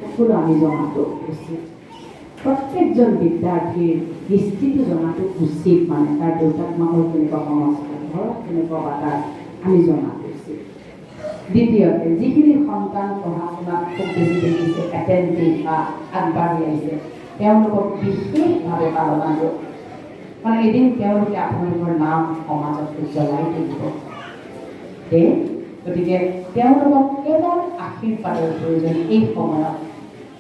সকলো আমি জনাটো উচিত। প্ৰত্যেকজন বিদ্যাৰ্থীৰ দৃষ্টিটো জনাটো উচিত, মানে তাৰ দেউতাক মাকৰ কেনেকুৱা সংস্কাৰ, ঘৰত কেনেকুৱা বাতাৰ আমি জনাটো উচিত। দ্বিতীয়তে, যিখিনি সন্তান পঢ়া শুনাত খুব বেছি দেখিছে, এটেণ্টিভ বা আগবাঢ়ি আহিছে, তেওঁলোকক বিশেষভাৱে পালনা দিয়ক। মানে এদিন তেওঁলোকে আপোনালোকৰ নাম সমাজত উজ্বলাই তুলিব। গতিকে তেওঁলোকক কেৱল আশীৰ্বাদৰ প্ৰয়োজন। এই সময়ত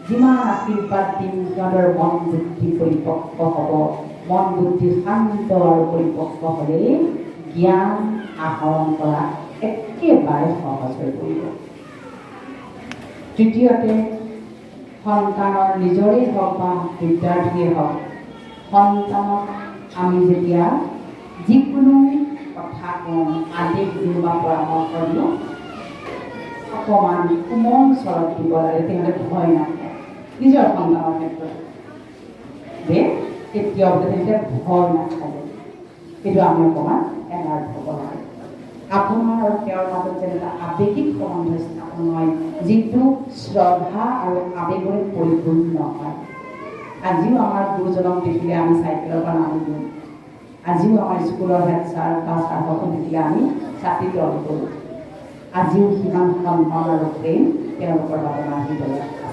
যিমান আশীৰ্বাদ দিম, সিহঁতৰ মন বুদ্ধি পৰিপক্ক হ'ব। মন বুদ্ধি শান্ত আৰু পৰিপক্ক হ'লেই জ্ঞান আহৰণ কৰা একেবাৰে সহজ হৈ পৰিব। তৃতীয়তে, সন্তানৰ নিজৰেই হওক বা বিদ্যাৰ্থীয়ে হওক, সন্তানক আমি যেতিয়া যিকোনো কথা কওঁ, আদেশ দিওঁ বা পৰামৰ্শ দিওঁ, অকণমান কোমল স্বৰত দিব লাগে, তেওঁলোকে ভয় নাখায়। নিজৰ সন্তানৰ ক্ষেত্ৰত যে কেতিয়াও তেওঁলোকে ভয় নাখায়, সেইটো আমি অকণমান এলাৰ্ট হ'ব লাগে। আপোনাৰ আৰু তেওঁৰ মাজত যেনেকুৱা আৱেগিক সম্বন্ধ স্থাপন হয়, যিটো শ্ৰদ্ধা আৰু আৱেগৰে পৰিপূৰ্ণ হয়। আজিও আমাৰ গুৰুজনক দেখিলে আমি চাইকেলৰ পৰা নামি দিওঁ। আজিও আমাৰ স্কুলৰ হেড ছাৰ বা ছাৰসকল দেখিলে আমি ছাতি তল কৰোঁ। আজিও সিমান সন্মান আৰু প্ৰেম তেওঁলোকৰ বাবে আমাৰ হৃদয়ত